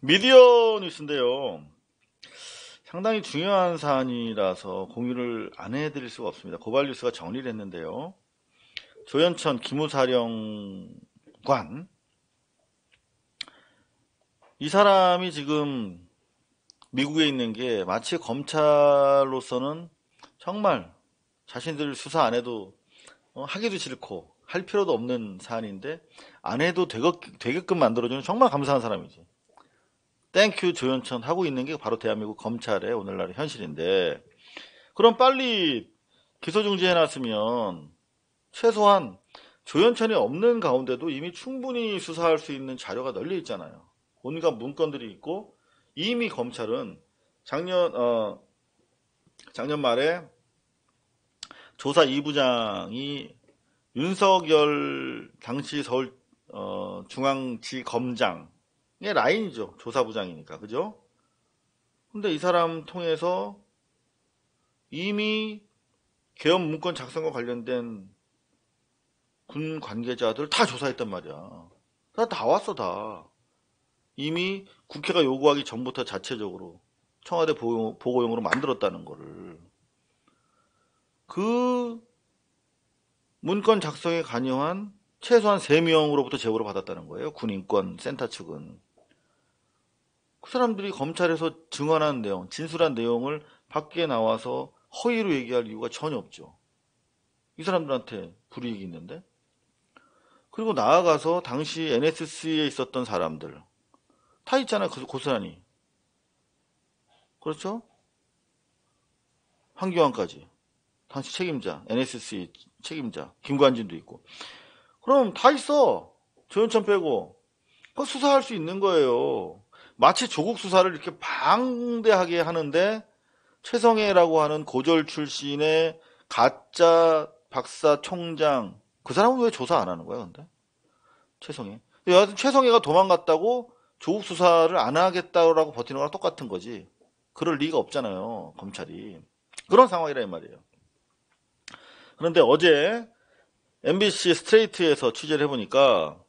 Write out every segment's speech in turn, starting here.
미디어 뉴스인데요. 상당히 중요한 사안이라서 공유를 안 해드릴 수가 없습니다. 고발 뉴스가 정리를 했는데요. 조현천 기무사령관, 이 사람이 지금 미국에 있는 게 마치 검찰로서는 정말 자신들 수사 안 해도 하기도 싫고 할 필요도 없는 사안인데 안 해도 되게끔 만들어주는 정말 감사한 사람이지. 땡큐 조현천 하고 있는 게 바로 대한민국 검찰의 오늘날의 현실인데, 그럼 빨리 기소중지해놨으면 최소한 조현천이 없는 가운데도 이미 충분히 수사할 수 있는 자료가 널려 있잖아요. 온갖 문건들이 있고, 이미 검찰은 작년 말에 조사 2부장이 윤석열 당시 서울 중앙지검장의 라인이죠. 조사부장이니까. 그죠? 근데 이 사람 통해서 이미 계엄 문건 작성과 관련된 군 관계자들 다 조사했단 말이야. 다 왔어, 다. 이미 국회가 요구하기 전부터 자체적으로 청와대 보고용으로 만들었다는 거를. 그 문건 작성에 관여한 최소한 3명으로부터 제보를 받았다는 거예요. 군인권센터 측은. 그 사람들이 검찰에서 증언한 내용, 진술한 내용을 밖에 나와서 허위로 얘기할 이유가 전혀 없죠. 이 사람들한테 불이익이 있는데. 그리고 나아가서 당시 NSC에 있었던 사람들 다 있잖아요. 고스란히. 그렇죠? 황교안까지. 당시 책임자, NSC 책임자, 김관진도 있고. 그럼 다 있어. 조현천 빼고. 그거 수사할 수 있는 거예요. 마치 조국 수사를 이렇게 방대하게 하는데 최성해라고 하는 고졸 출신의 가짜 박사 총장, 그 사람은 왜 조사 안 하는 거야, 근데? 최성해. 여하튼 최성해가 도망갔다고 조국 수사를 안 하겠다고 버티는 거랑 똑같은 거지. 그럴 리가 없잖아요, 검찰이. 그런 상황이라 이 말이에요. 그런데 어제 MBC 스트레이트에서 취재를 해보니까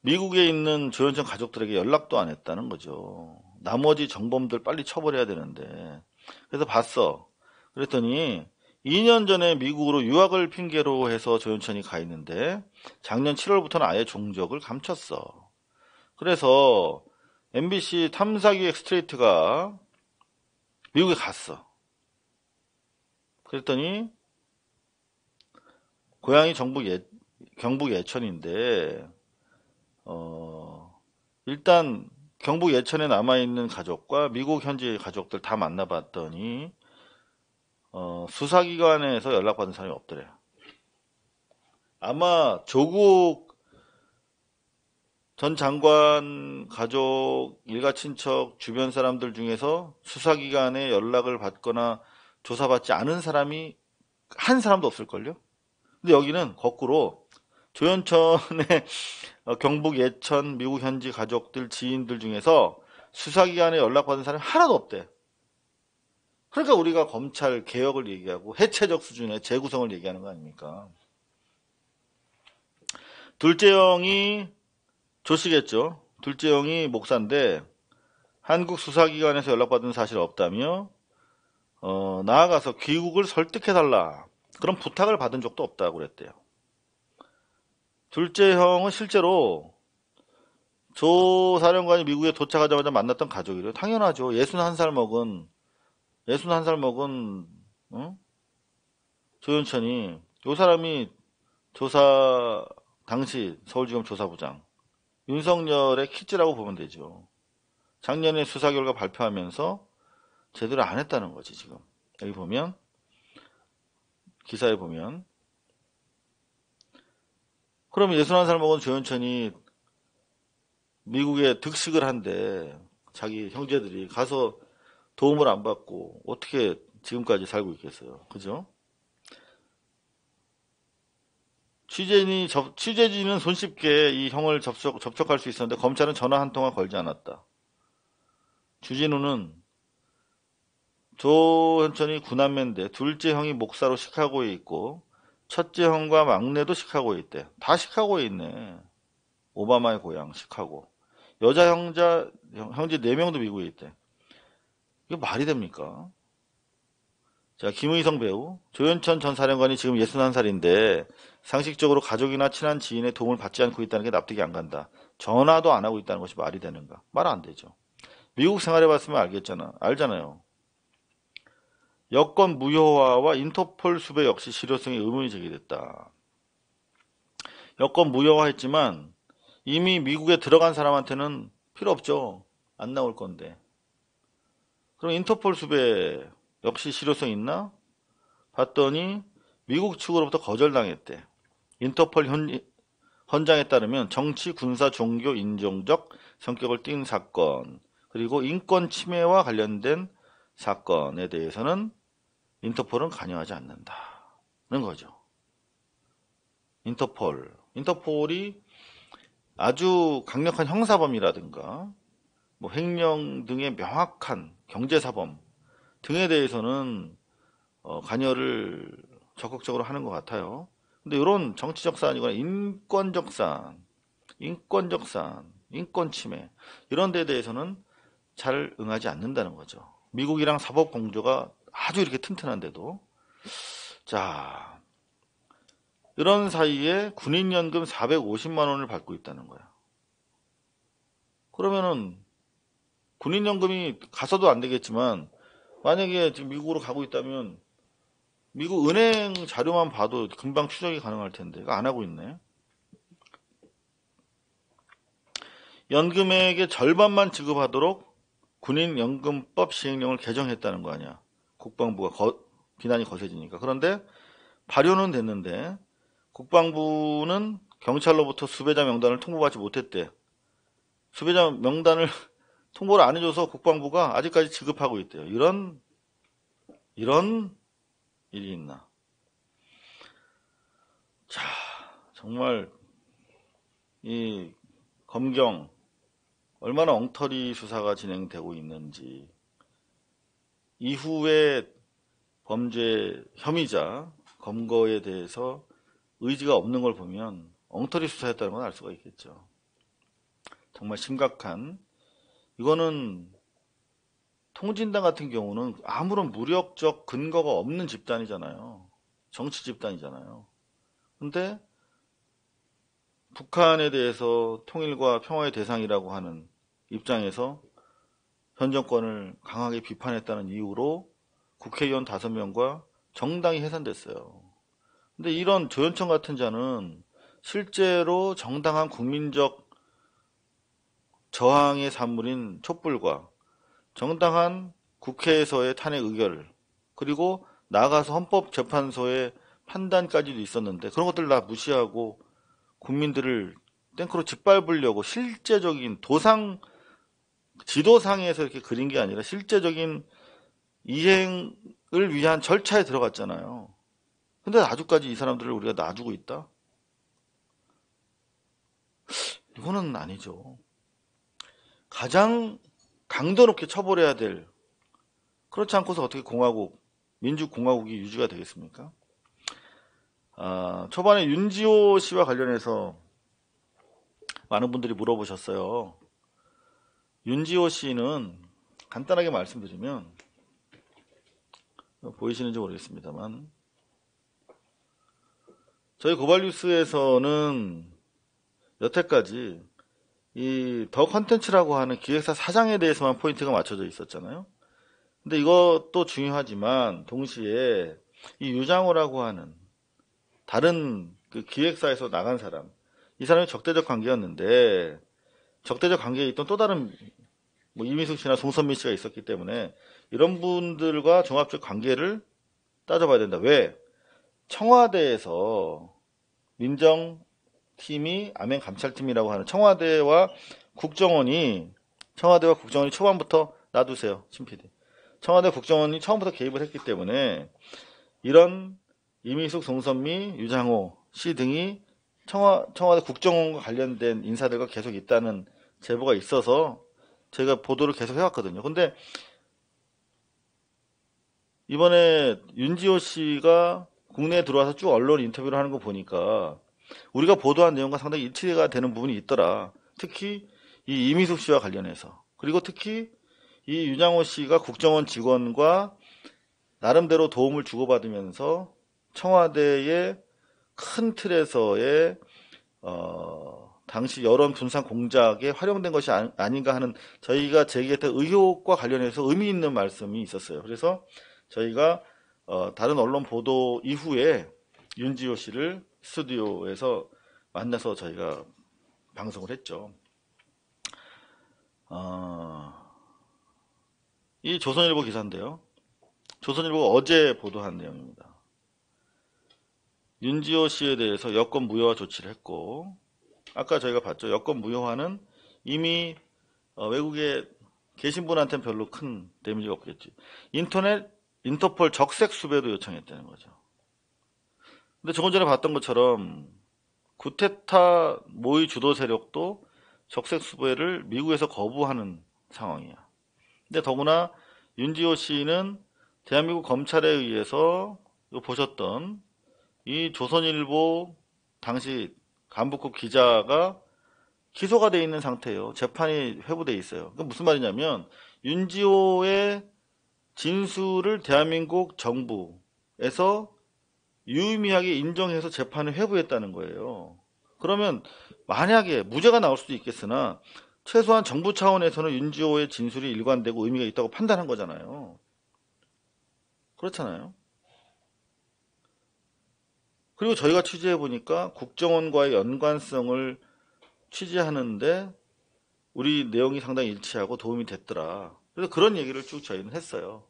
미국에 있는 조현천 가족들에게 연락도 안 했다는 거죠. 나머지 정범들 빨리 처벌해야 되는데. 그래서 봤어. 그랬더니 2년 전에 미국으로 유학을 핑계로 해서 조현천이 가 있는데 작년 7월부터는 아예 종적을 감췄어. 그래서 MBC 탐사기획 스트레이트가 미국에 갔어. 그랬더니 고향이 경북 예천인데 일단 경북 예천에 남아있는 가족과 미국 현지 가족들 다 만나봤더니 수사기관에서 연락받은 사람이 없더래요. 아마 조국 전 장관 가족, 일가 친척, 주변 사람들 중에서 수사기관에 연락을 받거나 조사받지 않은 사람이 한 사람도 없을걸요? 근데 여기는 거꾸로 조현천의 경북 예천 미국 현지 가족들 지인들 중에서 수사기관에 연락받은 사람이 하나도 없대. 그러니까 우리가 검찰 개혁을 얘기하고 해체적 수준의 재구성을 얘기하는 거 아닙니까? 둘째 형이 조씨겠죠. 둘째 형이 목사인데 한국 수사기관에서 연락받은 사실 없다며 나아가서 귀국을 설득해달라 그런 부탁을 받은 적도 없다고 그랬대요. 둘째 형은 실제로 조 사령관이 미국에 도착하자마자 만났던 가족이래요. 당연하죠. 61살 먹은 조현천이, 요 사람이 조사 당시 서울지검 조사부장 윤석열의 키즈라고 보면 되죠. 작년에 수사 결과 발표하면서 제대로 안 했다는 거지. 지금 여기 보면 기사에 보면, 그러면 61살 먹은 조현천이 미국에 득식을 한데 자기 형제들이 가서 도움을 안 받고 어떻게 지금까지 살고 있겠어요. 그죠? 취재진은 손쉽게 이 형을 접촉할 수 있었는데 검찰은 전화 한 통화 걸지 않았다. 주진우는 조현천이 구남매인데 둘째 형이 목사로 시카고에 있고 첫째 형과 막내도 시카고에 있대. 다 시카고에 있네. 오바마의 고향 시카고. 여자 형제 4명도 미국에 있대. 이게 말이 됩니까? 자, 김의성 배우, 조현천 전 사령관이 지금 61살인데 상식적으로 가족이나 친한 지인의 도움을 받지 않고 있다는 게 납득이 안 간다. 전화도 안 하고 있다는 것이 말이 되는가? 말 안 되죠. 미국 생활해봤으면 알잖아요. 여권 무효화와 인터폴 수배 역시 실효성에 의문이 제기됐다. 여권 무효화했지만 이미 미국에 들어간 사람한테는 필요 없죠. 안 나올 건데. 그럼 인터폴 수배 역시 실효성 있나? 봤더니 미국 측으로부터 거절당했대. 인터폴 헌장에 따르면 정치, 군사, 종교, 인종적 성격을 띈 사건, 그리고 인권 침해와 관련된 사건에 대해서는 인터폴은 관여하지 않는다는 거죠. 인터폴이 아주 강력한 형사범이라든가 뭐 횡령 등의 명확한 경제사범 등에 대해서는 관여를 적극적으로 하는 것 같아요. 근데 이런 정치적 사안이거나 인권적 사안, 인권 침해 이런 데에 대해서는 잘 응하지 않는다는 거죠. 미국이랑 사법 공조가 아주 이렇게 튼튼한데도. 자, 이런 사이에 군인연금 450만 원을 받고 있다는 거야. 그러면은 군인연금이 가서도 안 되겠지만 만약에 지금 미국으로 가고 있다면 미국 은행 자료만 봐도 금방 추적이 가능할 텐데 이거 안 하고 있네. 연금액의 절반만 지급하도록 군인연금법 시행령을 개정했다는 거 아니야. 국방부가 비난이 거세지니까. 그런데 발효는 됐는데 국방부는 경찰로부터 수배자 명단을 통보받지 못했대. 수배자 명단을 통보를 안 해줘서 국방부가 아직까지 지급하고 있대요. 이런 일이 있나. 자, 정말 이 검경 얼마나 엉터리 수사가 진행되고 있는지, 이후에 범죄 혐의자 검거에 대해서 의지가 없는 걸 보면 엉터리 수사였다는 걸 알 수가 있겠죠. 정말 심각한. 이거는 통진당 같은 경우는 아무런 무력적 근거가 없는 집단이잖아요. 정치 집단이잖아요. 근데 북한에 대해서 통일과 평화의 대상이라고 하는 입장에서 현 정권을 강하게 비판했다는 이유로 국회의원 5명과 정당이 해산됐어요. 근데 이런 조현천 같은 자는 실제로 정당한 국민적 저항의 산물인 촛불과 정당한 국회에서의 탄핵 의결, 그리고 나가서 헌법재판소의 판단까지도 있었는데 그런 것들 다 무시하고 국민들을 탱크로 짓밟으려고 실제적인 지도상에서 이렇게 그린 게 아니라 실제적인 이행을 위한 절차에 들어갔잖아요. 근데 아직까지 이 사람들을 우리가 놔주고 있다? 이거는 아니죠. 가장 강도 높게 처벌해야 될, 그렇지 않고서 어떻게 민주공화국이 유지가 되겠습니까? 초반에 윤지호 씨와 관련해서 많은 분들이 물어보셨어요. 윤지호 씨는 간단하게 말씀드리면, 보이시는지 모르겠습니다만, 저희 고발뉴스에서는 여태까지 이 더 컨텐츠라고 하는 기획사 사장에 대해서만 포인트가 맞춰져 있었잖아요. 근데 이것도 중요하지만 동시에 이 유장호라고 하는 다른 그 기획사에서 나간 사람, 이 사람이 적대적 관계였는데 적대적 관계에 있던 또 다른 이미숙 씨나 송선미 씨가 있었기 때문에 이런 분들과 종합적 관계를 따져봐야 된다. 왜? 청와대에서 민정팀이 아멘 감찰팀이라고 하는 청와대와 국정원이 초반부터 놔두세요. 신PD. 청와대 국정원이 처음부터 개입을 했기 때문에 이런 이미숙, 송선미, 유장호 씨 등이 청와대 국정원과 관련된 인사들과 계속 있다는 제보가 있어서 제가 보도를 계속 해왔거든요. 근데 이번에 윤지호 씨가 국내에 들어와서 쭉 언론 인터뷰를 하는 거 보니까 우리가 보도한 내용과 상당히 일치가 되는 부분이 있더라. 특히 이 이미숙 씨와 관련해서, 그리고 특히 이 윤양호 씨가 국정원 직원과 나름대로 도움을 주고받으면서 청와대의 큰 틀에서의 당시 여론 분산 공작에 활용된 것이 아닌가 하는 저희가 제기했던 의혹과 관련해서 의미 있는 말씀이 있었어요. 그래서 저희가 다른 언론 보도 이후에 윤지호 씨를 스튜디오에서 만나서 저희가 방송을 했죠. 이 조선일보 기사인데요. 조선일보가 어제 보도한 내용입니다. 윤지호 씨에 대해서 여권 무효화 조치를 했고, 아까 저희가 봤죠. 여권 무효화는 이미 외국에 계신 분한테는 별로 큰 데미지가 없겠지. 인터폴 적색 수배도 요청했다는 거죠. 근데 조금 전에 봤던 것처럼 쿠데타 모의 주도 세력도 적색 수배를 미국에서 거부하는 상황이야. 근데 더구나 윤지호 씨는 대한민국 검찰에 의해서 보셨던 이 조선일보 당시 간부급 기자가 기소가 돼 있는 상태예요. 재판이 회부돼 있어요. 그게 무슨 말이냐면 윤지호의 진술을 대한민국 정부에서 유의미하게 인정해서 재판을 회부했다는 거예요. 그러면 만약에 무죄가 나올 수도 있겠으나 최소한 정부 차원에서는 윤지호의 진술이 일관되고 의미가 있다고 판단한 거잖아요. 그렇잖아요. 그리고 저희가 취재해보니까 국정원과의 연관성을 취재하는데 우리 내용이 상당히 일치하고 도움이 됐더라. 그래서 그런 얘기를 쭉 저희는 했어요.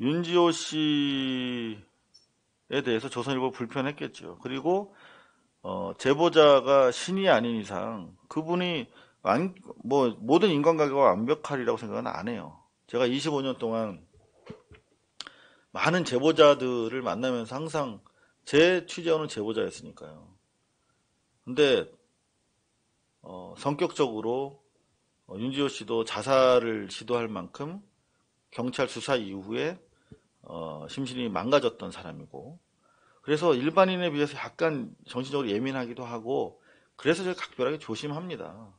윤지호 씨에 대해서 조선일보 불편했겠죠. 그리고 제보자가 신이 아닌 이상 그분이 모든 인간관계가 완벽하리라고 생각은 안 해요. 제가 25년 동안 많은 제보자들을 만나면서 항상 제 취재원은 제보자였으니까요. 근데 성격적으로 윤지호 씨도 자살을 시도할 만큼 경찰 수사 이후에 심신이 망가졌던 사람이고, 그래서 일반인에 비해서 약간 정신적으로 예민하기도 하고, 그래서 제가 각별하게 조심합니다.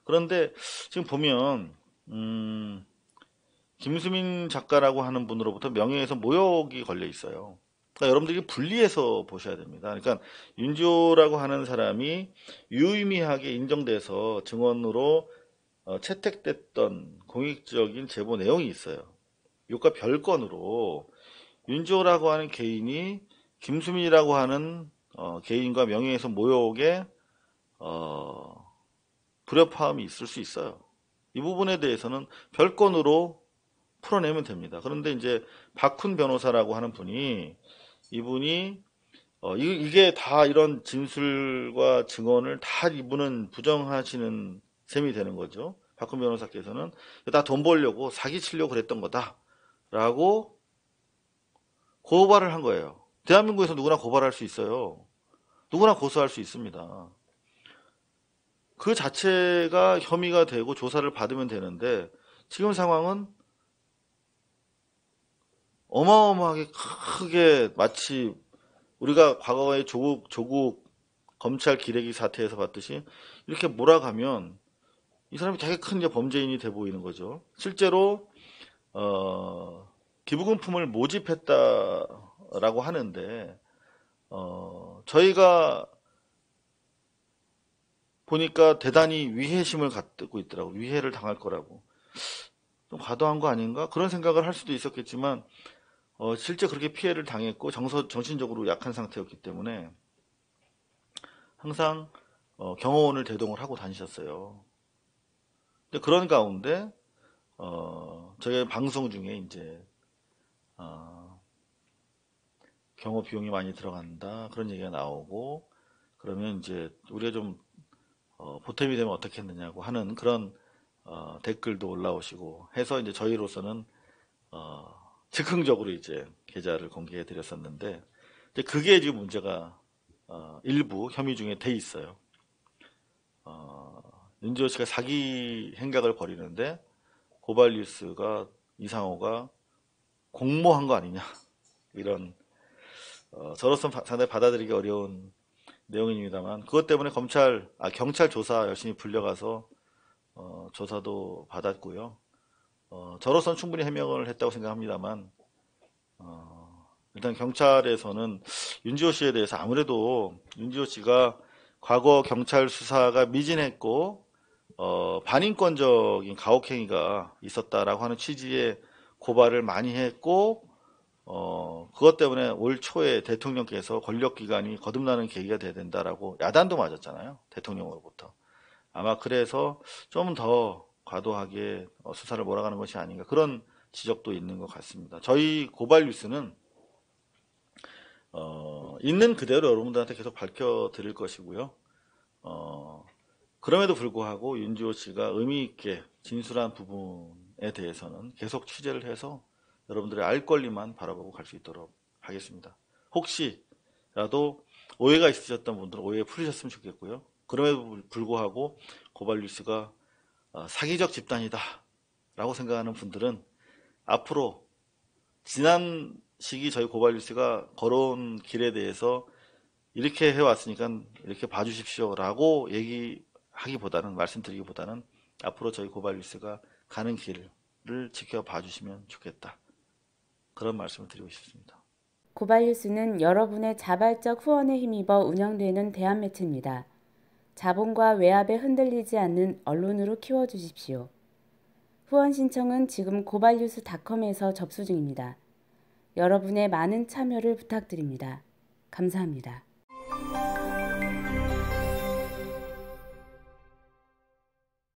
그런데 지금 보면 김수민 작가라고 하는 분으로부터 명예훼손 모욕이 걸려 있어요. 그러니까 여러분들이 분리해서 보셔야 됩니다. 그러니까 윤지호라고 하는 사람이 유의미하게 인정돼서 증언으로 채택됐던 공익적인 제보 내용이 있어요. 이것과 별건으로 윤지호라고 하는 개인이 김수민이라고 하는 개인과 명예훼손 모욕에 불협화음이 있을 수 있어요. 이 부분에 대해서는 별건으로 풀어내면 됩니다. 그런데 이제 박훈 변호사라고 하는 분이, 이분이 이게 다 이런 진술과 증언을 다 이분은 부정하시는 셈이 되는 거죠. 박훈 변호사께서는 다 돈 벌려고 사기치려고 그랬던 거다라고 고발을 한 거예요. 대한민국에서 누구나 고발할 수 있어요. 누구나 고소할 수 있습니다. 그 자체가 혐의가 되고 조사를 받으면 되는데, 지금 상황은 어마어마하게 크게, 마치 우리가 과거의 조국 검찰 기레기 사태에서 봤듯이 이렇게 몰아가면 이 사람이 되게 큰 이제 범죄인이 돼 보이는 거죠. 실제로 기부금품을 모집했다라고 하는데 저희가 보니까 대단히 위해심을 갖고 있더라고. 위해를 당할 거라고. 좀 과도한 거 아닌가? 그런 생각을 할 수도 있었겠지만 실제 그렇게 피해를 당했고 정신적으로 약한 상태였기 때문에 항상 경호원을 대동을 하고 다니셨어요. 근데 그런 가운데 저희 방송 중에 이제 경호 비용이 많이 들어간다 그런 얘기가 나오고, 그러면 이제 우리가 좀 보탬이 되면 어떻겠느냐고 하는 그런 댓글도 올라오시고 해서 이제 저희로서는 즉흥적으로 이제 계좌를 공개해 드렸었는데, 이제 그게 지금 문제가 일부 혐의 중에 돼 있어요. 윤지호 씨가 사기 행각을 벌이는데 고발 뉴스가 이상호가 공모한 거 아니냐, 이런 저로서는 상당히 받아들이기 어려운 내용입니다만 그것 때문에 경찰 조사 열심히 불려가서 조사도 받았고요. 저로서는 충분히 해명을 했다고 생각합니다만 일단 경찰에서는 윤지호 씨에 대해서 아무래도 윤지호 씨가 과거 경찰 수사가 미진했고 반인권적인 가혹행위가 있었다라고 하는 취지의 고발을 많이 했고 그것 때문에 올 초에 대통령께서 권력기관이 거듭나는 계기가 돼야 된다라고 야단도 맞았잖아요. 대통령으로부터. 아마 그래서 좀 더 과도하게 수사를 몰아가는 것이 아닌가 그런 지적도 있는 것 같습니다. 저희 고발 뉴스는 있는 그대로 여러분들한테 계속 밝혀드릴 것이고요. 그럼에도 불구하고 윤지호 씨가 의미 있게 진술한 부분에 대해서는 계속 취재를 해서 여러분들의 알 권리만 바라보고 갈 수 있도록 하겠습니다. 혹시라도 오해가 있으셨던 분들은 오해 풀으셨으면 좋겠고요. 그럼에도 불구하고 고발 뉴스가 사기적 집단이다 라고 생각하는 분들은 앞으로 지난 시기 저희 고발 뉴스가 걸어온 길에 대해서 이렇게 해왔으니까 이렇게 봐주십시오 라고 말씀드리기보다는 앞으로 저희 고발 뉴스가 가는 길을 지켜봐 주시면 좋겠다. 그런 말씀을 드리고 싶습니다. 고발뉴스는 여러분의 자발적 후원에 힘입어 운영되는 대한매체입니다. 자본과 외압에 흔들리지 않는 언론으로 키워주십시오. 후원 신청은 지금 고발뉴스닷컴에서 접수 중입니다. 여러분의 많은 참여를 부탁드립니다. 감사합니다.